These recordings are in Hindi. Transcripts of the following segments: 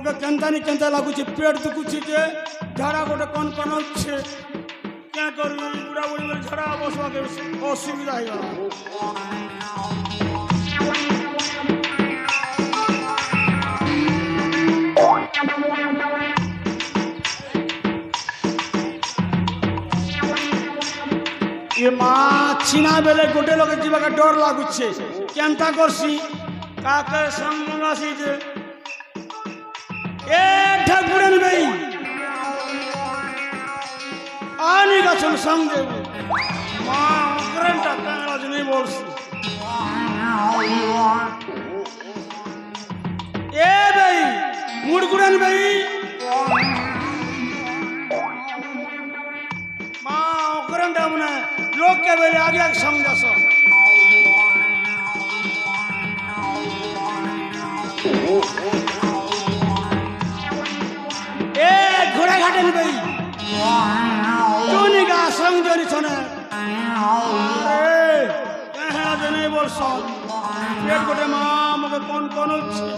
मते केंता लागुचे पेट दुखुचे जे झाड़ा गोटे कौन होच्छे क्या करबी बुढ़ा बुढ़ी बोले झाड़ा बसवा के असुविधा हो ये माँ छिना बेले गोटे लोग जीवा का डर लागुचे केंता करसी काके संग मंगासी जे ए ठाकुरन भाई आनी का संग देव माँ करंटा कांगराज नहीं बोलसी ए भाई मुड़कुरन भाई माँ करंटा मने लोग के बेले आगे आगे समझा सो ए घोड़ा घाटे भाई जोनी का संग जोनी सोने ए कहाँ जो नहीं बोल सो पेट गोटे माँ मगे कौन होच्छे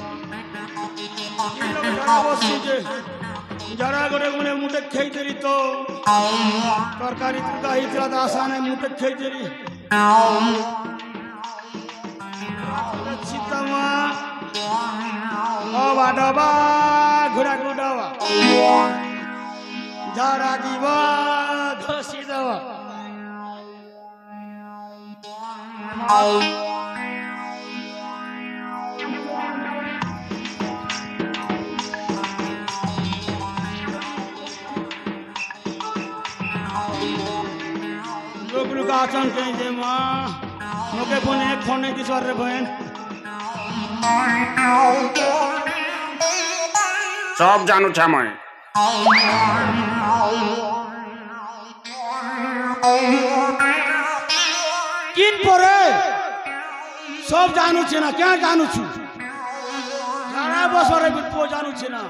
ये लोग जरा बसी जे जरा गोटे मुने मुटे खेई देरी तो तरकारी तुका हितरा दासाने मुटे खेई देरी चिता माँ ओ बाडबा घुड़ा घुड़ावा झाड़ा दीवा घसी दवा लोग आचरण कहीं दे माँ मोके फोन एक फोन नहीं दिसवार रे बहन सब जानू छा मैं किन परे सब जानू छे ना क्या जानू छु सारा बसरे बिपो जानू छे ना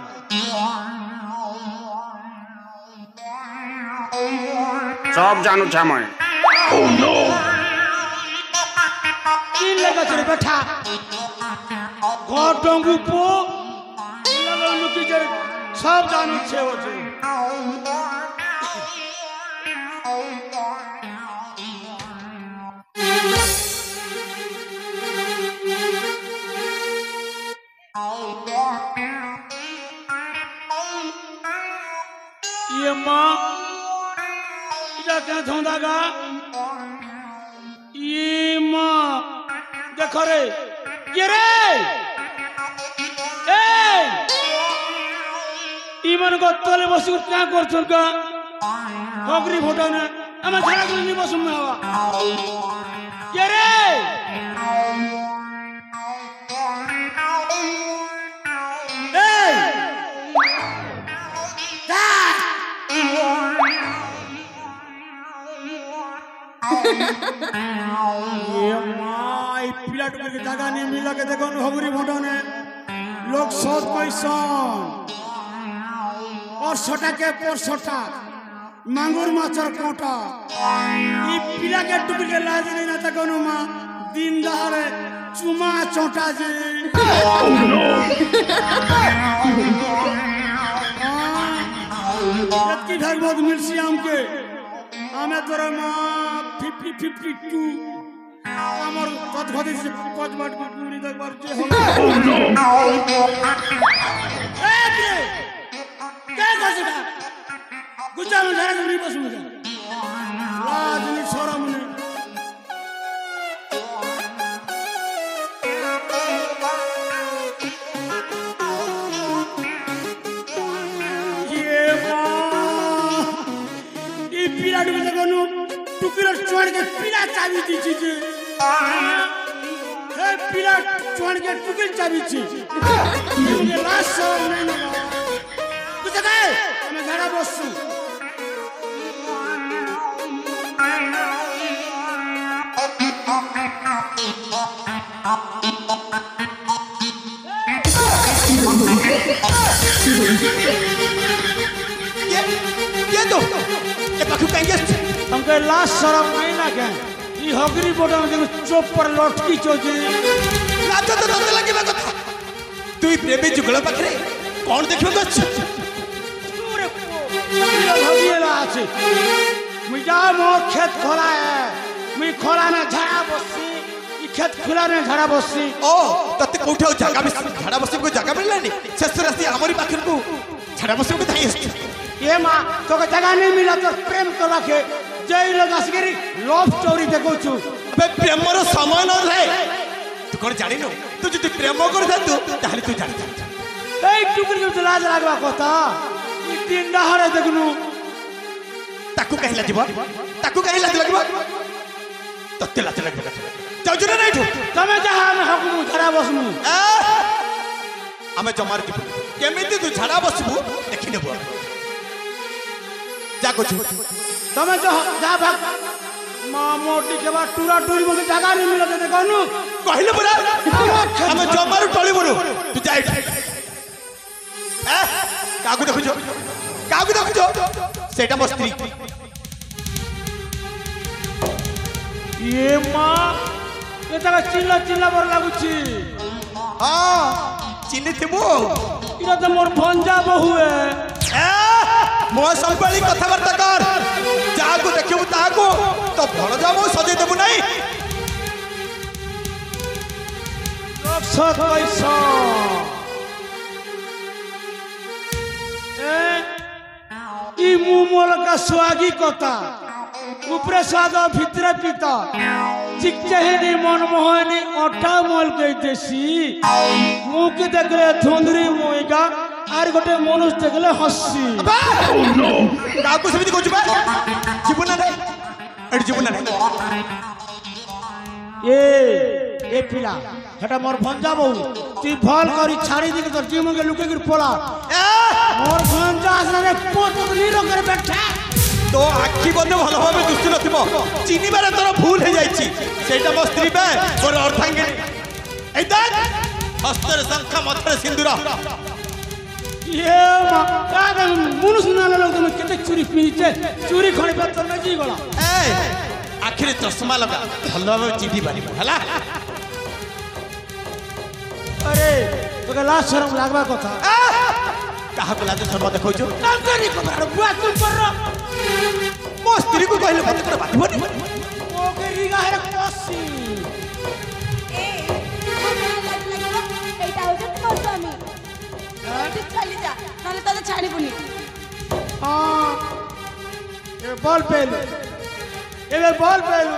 सब जानू छा मैं किन लगा छे बैठा घर डंगू पो लगा लुकी जे सब जानू छे हो छे ये माँ इधर क्या धोंदागा ये माँ देखो रे ये रे इमन को तले बसी क्या कर चुका होगरी फोटो ने हमें झगड़ा कर नहीं बसुम में हवा ये रे ये माई पिला टुकर के जगह नहीं मिला के देखो होगरी फोटो ने लोग सोच कैसन और छोटा के पर छोटा मांगुर माचर कोटा ये पिला के टुकर के लाज नहीं ना तक माँ दिन दहाड़े चुमा चोटा जे की भगवत मिलसी हमके हमें तोरा माँ 50-52 আমার কথা কথা দিছে কজবাট গুড়ি দেখবার যে হলো এ কে করছিস গুজানো ঝাড়া গুড়ি বসু যা লাজনি শরম নেই ये ये पीड़ा डूबे देखो टुकड़ा छोड़ के पीड़ा चाबी दीची जे ए पीड़ा छोड़ के टुकड़ा चाबी छी ये लाश नहीं ना कुछ कहे मैं घरा बसू ये तो ये पाखु कहेंगे हमके लाश शर्म नहीं ना क्या ये हगरी बोटा में चोप पर लटकी चोजे लातो तो रोते लगे बात तू प्रेमी जुगल पाखरे कौन देखियो गछ তোরে ভাবিয়েলা আছে মুই যা মোর ক্ষেত খোলা মুই খোলা না ঝাড়া বসছি ই ক্ষেত খোলা না ঝাড়া বসছি ओ तते कोठे जगह भी झाड़ा बसे को जगह मिललानी शेष रास्ते हमरी पाखर को झाड़ा बसे को धाई आछी ए माँ তোকে জায়গা नहीं मिला तो प्रेम करवा के जय लोग आसगिरी लव स्टोरी देखो छु बे प्रेमर समय न रे तू कोन जानि न तू जति प्रेम कर तू ताहले तू जानि এই টুকুরি তো লাজ লাগবা কথা ই তিন ডাহরে দেখনু ताकू कहिला जीव ताकू कहिला लगब तते लाज लगब जाउ जरा नहीं ठो তুমি যাহা আমি হকুমু ঝাড়া বসমু आमे जमार जीव केमिति तू झाड़ा बसबू देखि नेबो जा को তুমি যা ভাগ মা মোটি के बाद टूरा टूरी मुके জায়গা नहीं मिला तो देखनु कहिले बरा आमे जमार टळी बरो तू जाई कागु देखु सेटा मो स्त्री ये माँ ये तक चिल्ला चिल्ला बर लागुची हां चिन्ह थिबो इरा तो मोर भंजा बहु है मो संभाली कथाबार्ता कर जाको देखिबू ताको तो भण जाबो सजे देबू नहीं रक्षक पैसा इ मुमोल का स्वागी कथा ऊपरे स्वाद भितरे पिता चिकचहनी मनमोहनी अठा मोल के देसी मुंह के देखले धुंधरी मुइगा आर गोटे मनुष्य देखले हस्सी काको समिति कोछ बा जीवन नहीं एड जीवन नहीं ए पिला हेटा मोर भंजा बहु तू भल करी छाड़ी दी तो जीव के लुके गिर पोला मोर भंजा आसने पोत नीरो कर बैठा तो आखी बंद भल भाबे दुष्ट नथिबो चिनी बारे तोर भूल हे जाईची सेटा मो स्त्री बे मोर अर्धांगिनी ए देख हस्तर शंख मथर सिंदूर ये मा का मुनुस नाले लोग तुम केते चूरी पीचे चूरी खणी पे तो जी गला ए आखिर चश्मा लगा भल भाबे चिदी बारी हला अरे तो के लाज शरम लागबा कथा काहा को लाज शर्मा देखौ छु ना करी कथा बुआ तुम कर मो स्त्री को कहले मत कर बात बनी ओ के रिगा है कोसी ए एटा हो जत मोर स्वामी ठीक चली जा नले तले छाड़ी बुनी हां ये बॉल पेल एबे बॉल पेल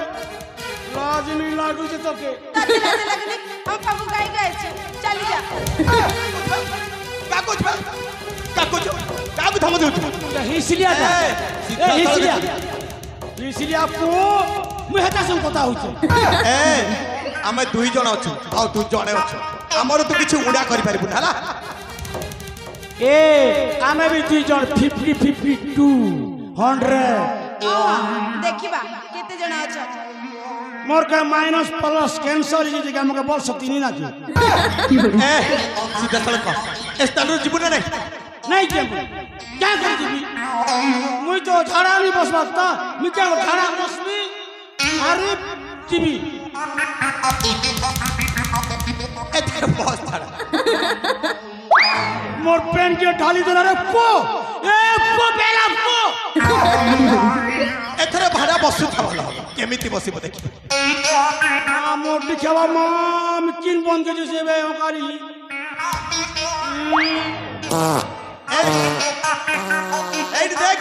लाज नहीं लागू से तो के तते लाज लगनी हम बाबू गाई गए छे चली जा काको थम दे हिसलिया हिसलिया को मुहता सं कथा होछ ए आमे दुई जण अछु आ तू जणे अछु हमर तू किछ उडा करि पारिबु हला ए आमे भी दुई जण 50 52 100 देखिबा केते जण अछ मोर का माइनस प्लस कैंसर जी जगह हमके बोल सकती नहीं ना की ए सीधा सड़क ए स्टैंडर्ड जीवन नहीं के क्या कर जीबी मुई तो झाड़ा नहीं बस सकता मैं क्या झाड़ा बसबी अरे जीबी ए तेरे बॉस थाड़ा मोर पेन के ढाली दे रे पो ए पो बेला पो एथरे भाड़ा बसु था भलो केमिति बसिबो देखि आ मोर दिखावा माम किन बन के जैसे बे ओकारी ए देख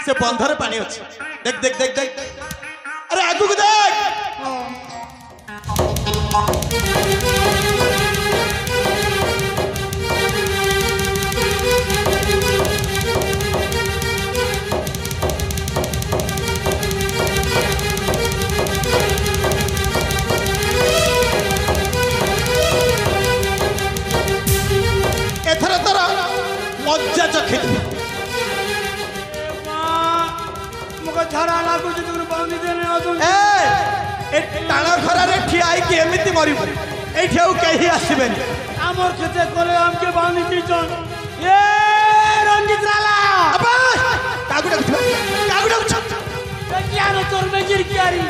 से बंधरे पानी अछि देख देख देख देख अरे आगु को देख एथरे तोरा मज्जा चखित मुके झाड़ा लागू जे तुम बाउनी देने आ तुम ए टाण खरा रे ठिया आई के एमिति मरिबो ए ठेउ कहि आसीबेनी आमर खेते कोले हमके बाउनी दीजन ए रंजित राला अबा कागु डाक क्या रे तोर में गिर कियारी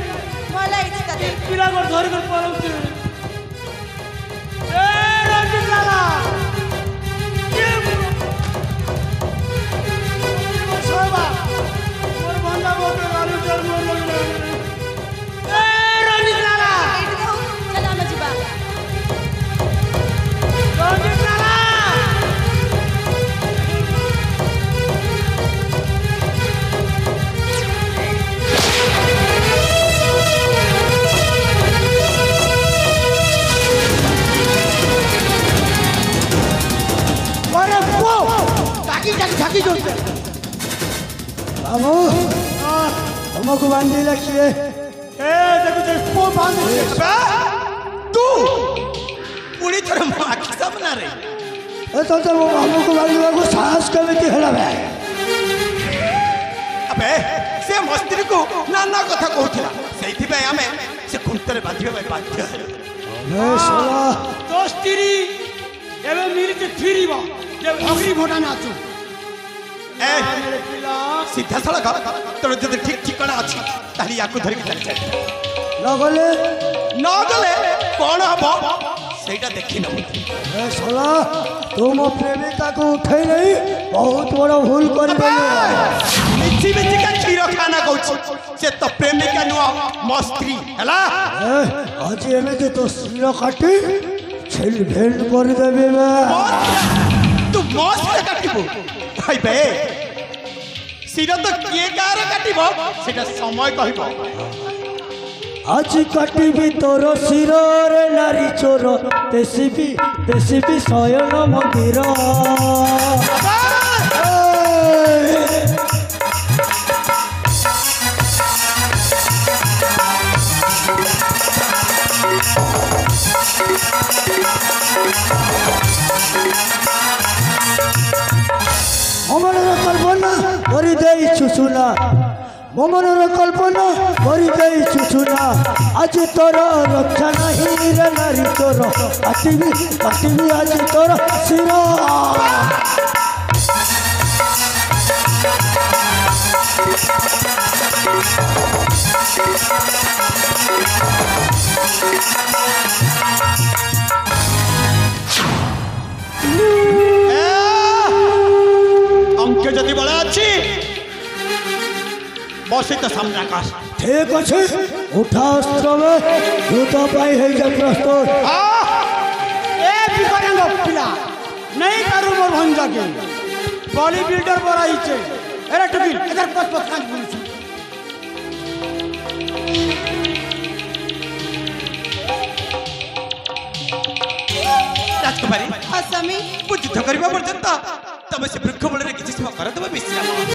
मला इच्छा दे पिला गोर धर कर पलौ ए रंजित राला बाबू हमको बांधी रखिए ए देखो को बांध दे बे तू पूरी तरह मो आखि सामना रे तो वो हमको बांधने को साहस कमे की हला बे अबे से मस्त्री को नाना कथा कहूथिला सेइथि पे हमें से खुंतरे बांधिबे बाध्य अबे सोला तो स्त्री एबे मिलते फिरिबा जे हगरी भोटा नाचू ए मेरे पिला सीधा सड़क तोर जदि ठीक ठिकाना अछि ताली याकु धरि के चल लगले न गले कोन हबो सेटा देखि न अबे सोला तुम प्रेमिका को उठे नहीं बहुत बड़ा भूल कर गए मिची मिची का खीर खाना कहू से तो प्रेमिका नु मस्त्री हला आज एमे जे तो सिर काटी छेल भेल कर देबे बे तू मस्त काटिबो भाई बे सिर तो किए कार काटिबो सेटा समय कहबो आज काटिबी तोर सिर रे नारी चोर पेशिबी शयन मंदिर মমনের কল্পনা করি দেই চুচুনা মমনের কল্পনা করি দেই চুচুনা আজ তোর রক্ষা নাহি রে নারী তোর কাটিবি আজ তোর শির अंके जदि बड़ा अच्छी बसी तो सामने आकाश ঠিক আছে উঠা অস্ত্র দ্রুত পাই হয়ে যা প্রস্তুত ए बिकरंग पिला नहीं करू मोर भंजा के बॉडी बिल्डर पर आई छे अरे टुकिल इधर पस पस कांच बोलू छी राजकुमारी हाँ स्वामी बुद्ध करबा पर्यंत तब से वृक्ष बଳରେ କିଛି ସମୟ କର ତବେ ବିଶ୍ରାମ